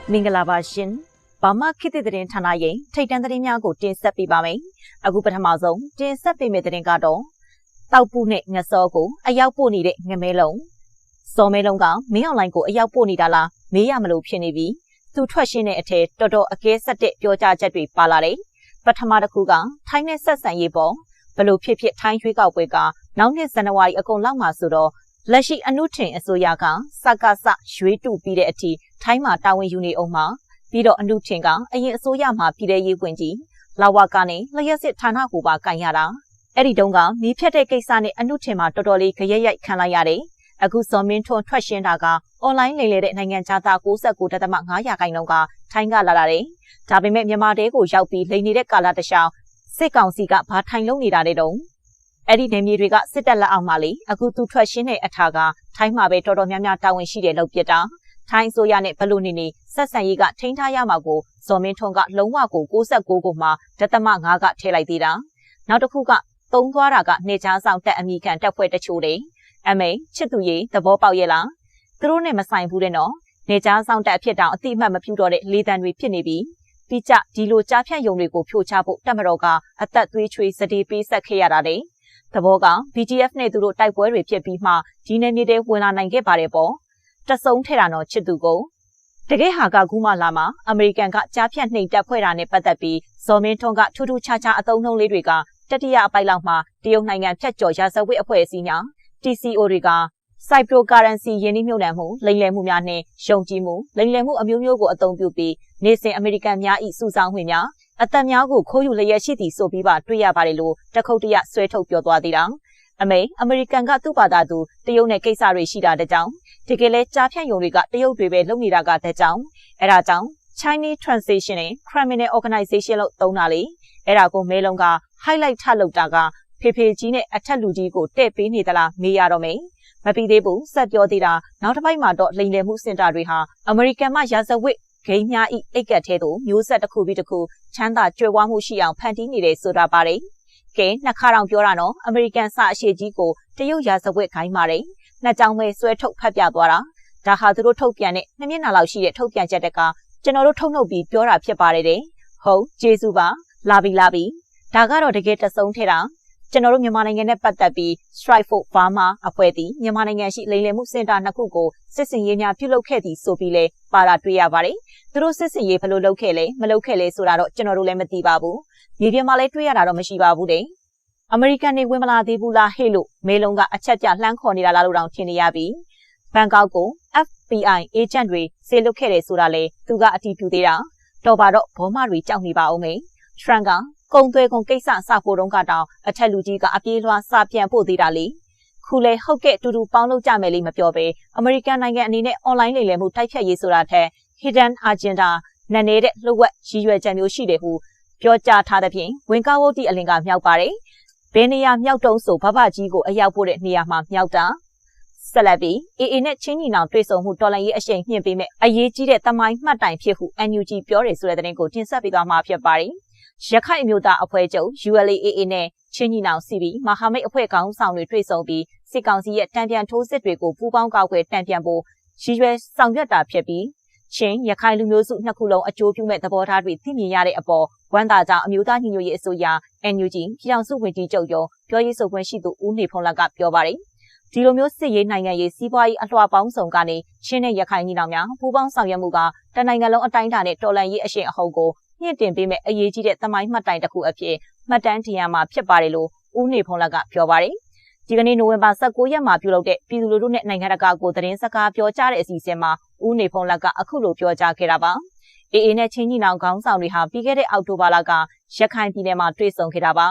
မင်္ဂလာပါရှင်ဘာမှခေတ်သစ်သတင်းဌာနရဲ့ထိပ်တန်းသတင်းများကိုတင်ဆက်ပေးပါမယ်အခုပထမဆုံးတင်ဆက်ပေးမယ့်သတင်းကတော့တောက်ပူနဲ့ငစောကိုအရောက်ပို့နေတဲ့ငမဲလုံးစောမဲလုံးကမင်းအွန်လိုင်းကိုအရောက်ပို့နေတာလားမေးရမလို့ဖြစ်နေပြီသူထွက်ရှင်းတဲ့အထက်တော်တော်အကဲဆက်တဲ့ပြောကြားချက်တွေပါလာတယ်ပထမတစ်ခုကထိုင်းနဲ့ဆက်ဆံရေးပေါ်ဘလို့ဖြစ်ဖြစ်ထိုင်းရွေးကောက်ပွဲကနောက်နှစ်ဇန်နဝါရီအကုန်လောက်မှာဆိုတော့လက်ရှိအနုထင်အစိုးရကစကားစရွေးတူပြီးတဲ့အထိထိုင်းမှာတာဝန်ယူနေအောင်မှာပြီးတော့အနုထင်ကအရင်အစိုးရမှာပြည်ထရေးဝင်ကြီးလာဝကနဲ့လျှက်စစ်ဌာနကိုပါကန်ရတာအဲ့ဒီတုန်းကမီးဖြတ်တဲ့ကိစ္စနဲ့အနုထင်မှာတော်တော်လေးခရက်ရိုက်ခံလိုက်ရတယ်အခုဇော်မင်းထွန်းထွက်ရှင်းတာကအွန်လိုင်းလိမ်လည်တဲ့နိုင်ငံခြားသား69.5%ကထိုင်းကလာတာတယ်ဒါပေမဲ့မြန်မာတဲကိုရောက်ပြီးလိမ်နေတဲ့ကာလတစ်လျှောက်စစ်ကောင်စီကဘာထိုင်လုံးနေတာတဲ့တုန်းအဲ့ဒီနေမြေတွေကစစ်တပ်လက်အောက်မှာလေအခုသူထွက်ရှင်းတဲ့အထာကထိုင်းမှာပဲတော်တော်များများတာဝန်ရှိတယ်လို့ပြတာထိုင်းအစိုးရနဲ့ဘလို့နေဆက်ဆံရေးကထိန်းထားရမှာကိုဇော်မင်းထွန်းကလုံးဝကို69ကိုမှ.5ကထည့်လိုက်သေးတာနောက်တစ်ခုကသုံးသွားတာကနေချားဆောင်တက်အမိခံတက်ဖွဲ့တချို့တယ်အမေချစ်သူရေးသဘောပေါက်ရဲ့လားသူတို့နဲ့မဆိုင်ဘူးတဲ့နော်နေချားဆောင်တက်အဖြစ်တောင်အတိအမှတ်မပြုတော့တဲ့လေတံတွေဖြစ်နေပြီပြီးကြဒီလိုကြားဖြတ်ယုံတွေကိုဖြိုချဖို့တက်မတော်ကအသက်သွေးချွေးစတေးပေးဆက်ခဲ့ရတာတဲ့သဘောက BGF နဲ့သူတို့တိုက်ပွဲတွေဖြစ်ပြီးမှဒီနယ်မြေတွေဝင်လာနိုင်ခဲ့ပါတယ်ပေါ့တဆုံထဲတာတော့ချစ်သူကိုတကယ်ဟာကကူးမလာမှာအမေရိကန်ကကြားဖြတ်နှိမ်တက်ဖွဲ့တာနဲ့ပတ်သက်ပြီးဇော်မင်းထွန်းကထူးထူးခြားခြားအသုံးနှုန်းလေးတွေကတတိယအပိုက်လောက်မှာတရုတ်နိုင်ငံဖြတ်ကျော်ရာဇဝတ်အဖွဲ့အစည်းညာ TCO တွေက Cryptocurrency ယင်းနှိမ့်မြုပ်နှံမှုလိမ်လည်မှုများနဲ့ယုံကြည်မှုလိမ်လည်မှုအမျိုးမျိုးကိုအသုံးပြုပြီးနေစဉ်အမေရိကန်များ၏စုဆောင်းဝင်များအသက်များကိုခိုးယူလျက်ရှိသည်ဆိုပြီးပါတွေ့ရပါတယ်လို့တခုတ်တရဆွဲထုတ်ပြောသွားသေးတာအမေရိကန်ကသူ့ဘာသာသူတရုတ်နဲ့ကိစ္စတွေရှိတာတကြောင်တကယ်လဲကြားဖြတ်ယုံတွေကတရုတ်တွေပဲလုပ်နေတာကတကြောင်အဲဒါကြောင့် Chinese Transition နဲ့ Criminal Organization လို့သုံးတာလေအဲဒါကိုမဲလုံးက highlight ထလုပ်တာကဖေဖေကြီးနဲ့အထက်လူကြီးကိုတဲ့ပေးနေသလားမေးရတော့မယ်မပြီးသေးဘူးဆက်ပြောသေးတာနောက်တစ်ပိုက်မှာတော့လိမ်လည်မှုစင်တာတွေဟာအမေရိကန်မှရာဇဝတ်ဂိမ်းများဤအိတ်ကတ်ထဲသို့မျိုးဆက်တစ်ခုပြီးတစ်ခုချမ်းသာကြွယ်ဝမှုရှိအောင်ဖန်တီးနေတယ်ဆိုတာပါတယ်ကဲနှစ်ခါတောင်ပြောတာနော်အမေရိကန်စာအရှိကြီးကိုတရုတ်ရာဇဝတ်ဂိုင်းပါတယ်နှစ်ကြောင်ပဲဆွဲထုတ်ဖတ်ပြသွားတာဒါဟာသူတို့ထုတ်ပြန်တဲ့2မျက်နှာလောက်ရှိတဲ့ထုတ်ပြန်ချက်တက်ကကျွန်တော်တို့ထုတ်နှုတ်ပြီးပြောတာဖြစ်ပါတယ်တဲ့ဟုတ်ကျေးဇူးပါလာပြီဒါကတော့တကယ်တဆုံထဲတာကျွန်တော်တို့မြန်မာနိုင်ငံနဲ့ပတ်သက်ပြီး Strike for Burma အဖွဲ့သည်မြန်မာနိုင်ငံရှိလိမ်လည်မှုစင်တာနှစ်ခုကိုစစ်စင်ရေးများပြုလုပ်ခဲ့သည်ဆိုပြီးလဲပါတာတွေ့ရပါတယ်သူတို့စစ်စင်ရေးဘယ်လိုလုပ်ခဲ့လဲမလုပ်ခဲ့လဲဆိုတာတော့ကျွန်တော်တို့လည်းမသိပါဘူးမြေပြင်မှာလည်းတွေ့ရတာတော့မရှိပါဘူးတဲ့အမေရိကန်တွေဝင်မလာသေးဘူးလားဟဲ့လို့မဲလုံးကအချက်ပြလှမ်းခေါ်နေတာလားလို့တောင်ထင်နေရပြီဘန်ကောက်ကို FBI agent တွေစေလွတ်ခဲ့တယ်ဆိုတာလေသူကအတည်ပြုသေးတာတော့ပါတော့ဘောမတွေကြောက်နေပါအောင်မေထရန့်ကကုံသွဲကုန်ကိစ္စစဖို့တုန်းကတောင်အထက်လူကြီးကအပြေးလွှားစပြန်ဖို့သေးတာလေခုလေဟုတ်ကဲ့တူတူပေါင်းလုပ်ကြမယ်လို့မပြောပဲအမေရိကန်နိုင်ငံအနေနဲ့ online လိမ်လည်မှုတိုက်ဖြတ်ရေးဆိုတာထက် hidden agenda နည်းနေတဲ့လှုပ်ဝက်ရည်ရွယ်ချက်မျိုးရှိတယ်ဟုပြောကြားထားတဲ့ဖြင့်ဝင်ကားဝုတ်တီအလင်ကမြောက်ပါတယ်ဘယ်နေရာမြောက်တုံးဆိုဘဘကြီးကိုအရောက်ပို့တဲ့နေရာမှာမြောက်တာဆက်လက်ပြီး AA နဲ့ချင်းညီနောင်တွေ့ဆုံမှုတော်လှန်ရေးအရှိန်မြင့်ပေးမဲ့အရေးကြီးတဲ့သမိုင်းမှတ်တိုင်ဖြစ်ဟု NUG ပြောတယ်ဆိုတဲ့သတင်းကိုတင်ဆက်ပေးသွားမှာဖြစ်ပါတယ်ရခိုင်အမျိုးသားအဖွဲ့ချုပ် ULA/AA နဲ့ချင်းညီနောင် CB မဟာမိတ်အဖွဲ့ခေါင်းဆောင်တွေတွေ့ဆုံပြီးစစ်ကောင်စီရဲ့တံပြန်ထိုးစစ်တွေကိုပူးပေါင်းကောက်ွယ်တံပြန်ဖို့ရည်ရွယ်ဆောင်ရွက်တာဖြစ်ပြီးချင်းရခိုင်လူမျိုးစုနှစ်ခုလုံးအကျိုးပြုမဲ့သဘောထားတွေသိမြင်ရတဲ့အပေါ်ဝန်တာကြောင့်အမျိုးသားညီညွတ်ရေးအစိုးရ NUG ပြည်ထောင်စုဝန်ကြီးချုပ်ရုံးပြောရေးဆိုခွင့်ရှိသူဦးနေဖုန်းလတ်ကပြောပါတယ်ဒီလိုမျိုးစစ်ရေးနိုင်ငံရေးစီးပွားရေးအလှပေါင်းစုံကနေချင်းနဲ့ရခိုင်ညီနောင်များပူးပေါင်းဆောင်ရွက်မှုကတနိုင်ငံလုံးအတိုင်းအတာနဲ့တော်လှန်ရေးအရှိန်အဟုန်ကိုမြင့်တင်ပေးမဲ့အရေးကြီးတဲ့သမိုင်းမှတ်တိုင်တစ်ခုအဖြစ်မှတ်တမ်းတင်ရမှာဖြစ်ပါတယ်လို့ဦးနေဖုန်းလတ်ကပြောပါတယ်ဒီကနေ့နိုဝင်ဘာ19ရက်မှာပြုလုပ်တဲ့ပြည်သူလူထုနဲ့နိုင်ငံတကာကိုသတင်းစကားပြောကြားတဲ့အစီအစဉ်မှာဦးနေဖုန်းလတ်ကအခုလိုပြောကြားခဲ့တာပါAA နဲ့ချင်းညီနောင်ခေါင်းဆောင်တွေဟာပြီးခဲ့တဲ့အောက်တိုဘာလကရခိုင်ပြည်နယ်မှာတွေ့ဆုံခဲ့တာပါ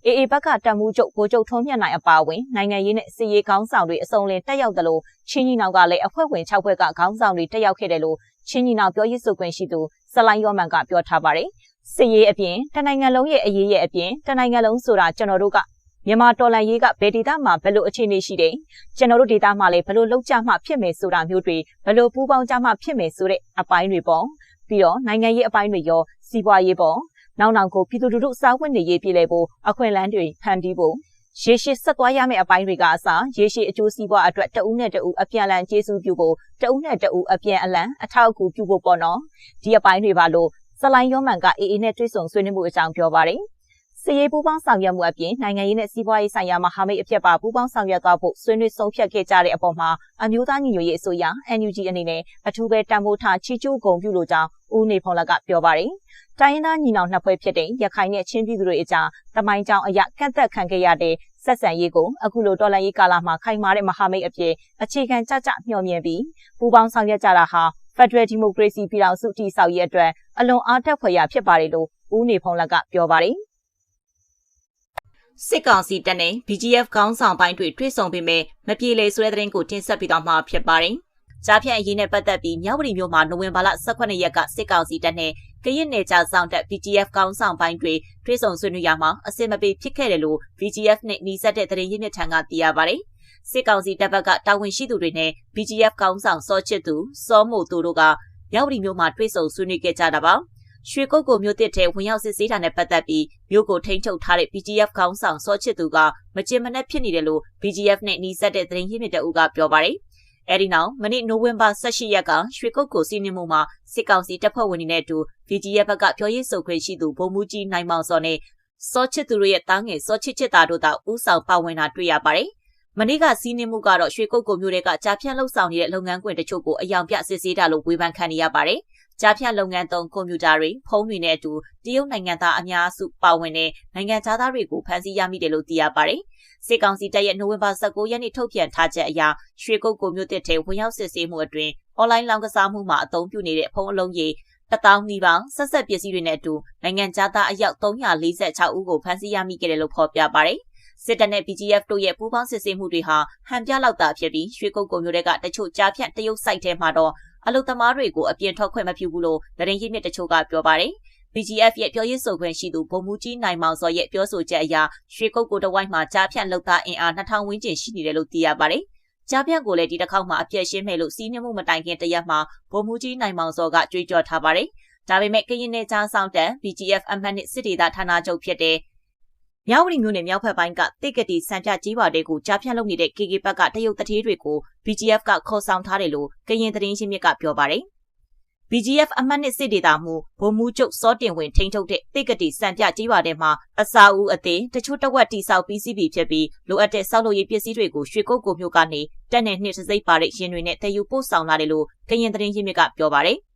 AA ဘက်ကတပ်မှုချုပ်ဗိုလ်ချုပ်ထွန်းမြတ်နိုင်အပါအဝင်နိုင်ငံရေးနဲ့စစ်ရေးခေါင်းဆောင်တွေအစုံလင်တက်ရောက်တယ်လို့ချင်းညီနောင်ကလည်းအဖွဲ့ဝင်6ဘက်ကခေါင်းဆောင်တွေတက်ရောက်ခဲ့တယ်လို့ချင်းညီနောင်ပြောရေးဆိုခွင့်ရှိသူဆလိုင်းယောမန်ကပြောထားပါတယ်စစ်ရေးအပြင်တနိုင်ငံလုံးရဲ့အရေးရဲ့အပြင်တနိုင်ငံလုံးဆိုတာကျွန်တော်တို့ကမြန်မာတော်လှန်ရေးကဘယ်ဒေသမှာဘယ်လိုအခြေအနေရှိတယ်ကျွန်တော်တို့ဒေသမှာလည်းဘယ်လိုလုပ်ကြမှဖြစ်မယ်ဆိုတာမျိုးတွေဘယ်လိုပူးပေါင်းကြမှဖြစ်မယ်ဆိုတဲ့အပိုင်းတွေပေါ့ပြီးတော့နိုင်ငံရေးအပိုင်းတွေရောစီးပွားရေးပေါ့နောက်ကိုပြည်သူလူထုစားဝတ်နေရေးပြည်လဲဖို့အခွင့်အလမ်းတွေဖန်တီးဖို့ ရေရှည်ဆက်သွားရမယ့်အပိုင်းတွေကအစားရေရှည်အကျိုးစီးပွားအတွက်တဦးနဲ့တဦးအပြန်အလှန်ကျေးဇူးပြုဖို့တဦးနဲ့တဦးအပြန်အလှန်အထောက်အကူပြုဖို့ပေါ့နော်ဒီအပိုင်းတွေပါလို့ဇလိုင်းရောမန်ကအေအေနဲ့တွေ့ဆုံဆွေးနွေးမှုအကြောင်းပြောပါတယ်စီရေးပူးပေါင်းဆောင်ရွက်မှုအပြင်နိုင်ငံရေးနဲ့စီးပွားရေးဆိုင်ရာမဟာမိတ်အဖြစ်ပါပူးပေါင်းဆောင်ရွက်သွားဖို့ဆွေးနွေးဆုံးဖြတ်ခဲ့ကြတဲ့အပေါ်မှာအမျိုးသားညီညွတ်ရေးအစိုးရ NUG အနေနဲ့အထူးပဲတန်ဖိုးထားချီးကျူးဂုဏ်ပြုလိုကြောင်းဦးနေဖုံးလက်ကပြောပါတယ်တိုင်းရင်းသားညီနောင်နှစ်ဖွဲ့ဖြစ်တဲ့ရခိုင်နဲ့ချင်းပြည်သူတွေအကြားတမိုင်းကြောင်အရာကန့်သက်ခံခဲ့ရတဲ့ဆက်ဆံရေးကိုအခုလိုတော်လှန်ရေးကာလမှာခိုင်မာတဲ့မဟာမိတ်အဖြစ်အခြေခံကြမျှော်မြင်ပြီးပူးပေါင်းဆောင်ရွက်ကြတာဟာ Federal Democracy ပြည်ထောင်စုတည်ဆောက်ရေးအတွက်အလွန်အားတက်ဖွယ်ရာဖြစ်ပါတယ်လို့ဦးနေဖုံးလက်ကပြောပါတယ်စစ်ကောင်စီတပ်နဲ့ BGF ခေါင်းဆောင်ပိုင်းတွေတွေ့ဆုံပေမဲ့မပြေလည်ဆိုတဲ့သတင်းကိုတင်ဆက်ပြီးတော့မှဖြစ်ပါတယ်။ကြားဖြတ်အရေးနဲ့ပတ်သက်ပြီးမြဝတီမြို့မှာနိုဝင်ဘာလ18ရက်ကစစ်ကောင်စီတပ်နဲ့ကရင်နယ်ခြားစောင့်တပ် BGF ခေါင်းဆောင်ပိုင်းတွေတွေ့ဆုံဆွေးနွေးရမှာအစင်မပြေဖြစ်ခဲ့တယ်လို့ BGF နဲ့နှီးစပ်တဲ့သတင်းရင်းမြစ်ထံကသိရပါတယ်။စစ်ကောင်စီတပ်ဘက်ကတာဝန်ရှိသူတွေနဲ့ BGF ခေါင်းဆောင်စောချစ်သူစောမို့သူတို့ကမြဝတီမြို့မှာတွေ့ဆုံဆွေးနွေးခဲ့ကြတာပါ။ရွှေကုတ်ကိုမြို့တစ်ထဲဝင်ရောက်စစ်ဆေးတာနဲ့ပတ်သက်ပြီးမြို့ကိုထိန်းချုပ်ထားတဲ့ BGF ခေါင်းဆောင်စောချစ်သူကမကျင်မနှက်ဖြစ်နေတယ်လို့ BGF နဲ့နှီးစပ်တဲ့သတင်းရင်းမြစ်တအုပ်ကပြောပါတယ်။အဲဒီနောက်မနေ့နိုဝင်ဘာ18ရက်ကရွှေကုတ်ကိုစီးနင်းမှုမှာစစ်ကောင်စီတပ်ဖွဲ့ဝင်တွေနဲ့အတူ BGF ဘက်ကပြောရေးဆိုခွင့်ရှိသူဗိုလ်မှူးကြီးနိုင်မောင်စောနဲ့စောချစ်သူတို့ရဲ့တားငယ်စောချစ်ချစ်တာတို့သာဦးဆောင်ပါဝင်တာတွေ့ရပါတယ်။မနေ့ကစီးနင်းမှုကတော့ရွှေကုတ်ကိုမြို့တွေကကြာဖြန့်လှုပ်ဆောင်နေတဲ့လုပ်ငန်းခွင်တချို့ကိုအယောင်ပြစစ်ဆေးတာလို့ဝေဖန်ခံနေရပါတယ်။ကြားဖြတ်လုပ်ငန်းသုံးကွန်ပျူတာတွေဖုန်းတွေနဲ့အတူတရုတ်နိုင်ငံသားအများစုပါဝင်တဲ့နိုင်ငံသားတွေကိုဖမ်းဆီးရမိတယ်လို့သိရပါတယ်။စစ်ကောင်စီတပ်ရဲ့နိုဝင်ဘာ19ရက်နေ့ထုတ်ပြန်ထားချက်အရရွှေကုတ်ကိုမြို့တစ်ထဲဝင်ရောက်စစ်ဆေးမှုအတွင်းအွန်လိုင်းလောင်းကစားမှုမှာအသုံးပြုနေတဲ့ဖုန်းအလုံးကြီး1000နီးပါးဆက်ဆက်ပစ္စည်းတွေနဲ့အတူနိုင်ငံသားအယောက်346ဦးကိုဖမ်းဆီးရမိခဲ့တယ်လို့ဖော်ပြပါတယ်။စစ်တပ်နဲ့ BGF တို့ရဲ့ပူးပေါင်းစစ်ဆေးမှုတွေဟာဟန်ပြလောက်တာဖြစ်ပြီးရွှေကုတ်ကိုမြို့တွေကတချို့ကြားဖြတ်တရုတ်စိုက်ထဲမှာတော့အလုသမားတွေကိုအပြင်ထွက်ခွင့်မပြုဘူးလို့သတင်းရင်းမြစ်တချို့ကပြောပါတယ်။ BGF ရဲ့ပြောရေးဆိုခွင့်ရှိသူဗိုလ်မှူးကြီးနိုင်မောင်စောရဲ့ပြောဆိုချက်အရရွှေကုတ်ကိုတဝိုက်မှာကြားဖြတ်လုပ်သားအင်အား2000ဝန်းကျင်ရှိနေတယ်လို့သိရပါတယ်။ကြားဖြတ်ကိုလည်းဒီတစ်ခေါက်မှာအပြည့်ရှင်းမယ်လို့စီးနှင်းမှုမတိုင်ခင်တရက်မှာဗိုလ်မှူးကြီးနိုင်မောင်စောကကြွေးကြော်ထားပါတယ်။ဒါပေမဲ့ကရင်နယ်ကြားဆောင်တပ် BGF အမှတ်နှစ်စစ်ဒေသဌာနချုပ်ဖြစ်တဲ့မြဝတီမြို့နယ်မြောက်ဘက်ပိုင်းကတိတ်ကတိစံပြကြီးပါတဲ့ကိုကြားဖြတ်လုပ်နေတဲ့ KK ဘက်ကတရုတ်တထေးတွေကို BGF ကခေါ်ဆောင်ထားတယ်လို့ကရင်သတင်းရင်းမြစ်ကပြောပါတယ်။ BGF အမှတ်နှစ်စစ်ဒေသမှုဗိုလ်မှူးချုပ်စောတင်ဝင်ထိန်းချုပ်တဲ့တိတ်ကတိစံပြကြီးပါတဲ့မှာအစာဦးအသေးတချို့တဝက်တိဆောက်ပြီးစီးပြီးဖြစ်ပြီးလိုအပ်တဲ့ဆောက်လုပ်ရေးပစ္စည်းတွေကိုရွှေကုတ်ကိုမြို့ကနေတက်နဲ့နှစ်စစိတ်ပါတဲ့ရင်တွေနဲ့တည်ယူပို့ဆောင်လာတယ်လို့ကရင်သတင်းရင်းမြစ်ကပြောပါတယ်။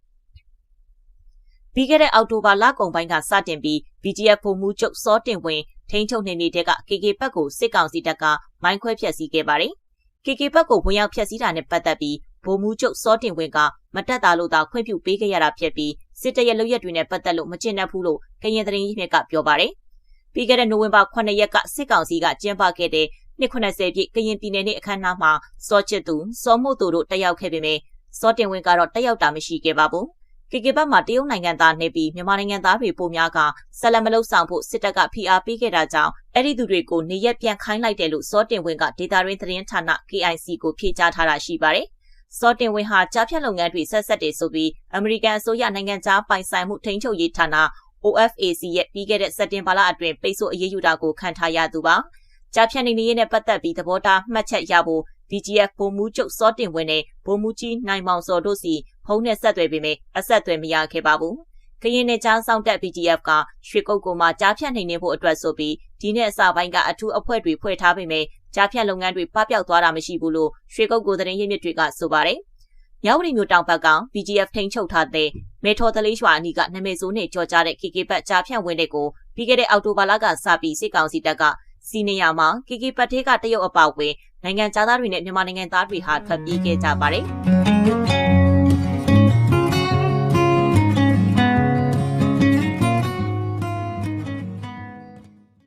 ပြီးခဲ့တဲ့အောက်တိုဘာလကုန်ပိုင်းကစတင်ပြီး BGF ဗိုလ်မှူးချုပ်စောတင်ဝင်ထိန်းချုပ်နေနေတဲ့က KK ဘက်ကိုစစ်ကောင်စီတပ်ကမိုင်းခွဲဖျက်ဆီးခဲ့ပါတယ်။ KK ဘက်ကိုဝင်ရောက်ဖျက်ဆီးတာနဲ့ပတ်သက်ပြီးဗိုလ်မှူးချုပ်စောတင်ဝင်ကမတက်တာလို့သာခွင့်ပြုပေးခဲ့ရတာဖြစ်ပြီးစစ်တပ်ရဲ့လုပ်ရက်တွေနဲ့ပတ်သက်လို့မကျင့်တတ်ဘူးလို့ကရင်သတင်းရင်းမြစ်ကပြောပါတယ်။ပြီးခဲ့တဲ့နိုဝင်ဘာ9ရက်ကစစ်ကောင်စီကကျင်းပခဲ့တဲ့290ပြည့်ကရင်ပြည်နယ်နေ့အခမ်းအနားမှာစောချစ်သူစောမို့သူတို့တက်ရောက်ခဲ့ပေမယ့်စောတင်ဝင်ကတော့တက်ရောက်တာမရှိခဲ့ပါဘူး။ KK ဘက်မှာတရုတ်နိုင်ငံသားနေပြီးမြန်မာနိုင်ငံသားတွေပိုများကဆက်လက်မလုပ်ဆောင်ဖို့စစ်တပ်ကဖိအားပေးခဲ့တာကြောင့်အဲ့ဒီသူတွေကိုနေရက်ပြန်ခိုင်းလိုက်တယ်လို့စောတင်ဝင်ကဒေတာရင်းသတင်းဌာန KIC ကိုဖြေကြားထားတာရှိပါတယ်။စောတင်ဝင်ဟာကြားဖြတ်လုပ်ငန်းတွေဆက်ဆက်တည်ဆိုပြီးအမေရိကန်အစိုးရနိုင်ငံသားပိုင်ဆိုင်မှုထိန်းချုပ်ရေးဌာန OFAC ရဲ့ပြီးခဲ့တဲ့စက်တင်ဘာလအတွင်းပိတ်ဆို့အရေးယူတာကိုခံထားရသူပါ။ကြားဖြတ်နေရေးနဲ့ပတ်သက်ပြီးသဘောထားမှတ်ချက်ရဖို့ BGF ဗိုလ်မှူးချုပ်စောတင်ဝင်နဲ့ဗိုလ်မှူးကြီးနိုင်မောင်စောတို့စီဖုန်းနဲ့ဆက်သွယ်ပေမယ့်အဆက်အသွယ်မရခဲ့ပါဘူး။ကရင်နယ်ကြားဆောင်တပ် BGF ကရွှေကုတ်ကိုမှကြားဖြတ်နေဖို့အတွက်ဆိုပြီးဒီနေ့အစပိုင်းကအထူးအဖွဲ့တွေဖွဲ့ထားပေမယ့်ကြားဖြတ်လုပ်ငန်းတွေပပျောက်သွားတာမရှိဘူးလို့ရွှေကုတ်ကိုသတင်းရင်းမြစ်တွေကဆိုပါတယ်။မြဝတီမြို့တောင်ဘက်က BGF ထိန်းချုပ်ထားတဲ့မေထော်တလေးရွာအနီးကနာမည်ဆိုးနဲ့ကြော်ကြားတဲ့ KK ဘက်ကြားဖြတ်ဝင်တဲ့ကိုပြီးခဲ့တဲ့အောက်တိုဘာလကစပြီးစစ်ကောင်စီတပ်ကစီနေရမှာ KK ဘက်ထဲကတရုတ်အပောက်ဝင်နိုင်ငံသားတွေနဲ့မြန်မာနိုင်ငံသားတွေဟာထွက်ပြေးခဲ့ကြပါတယ်။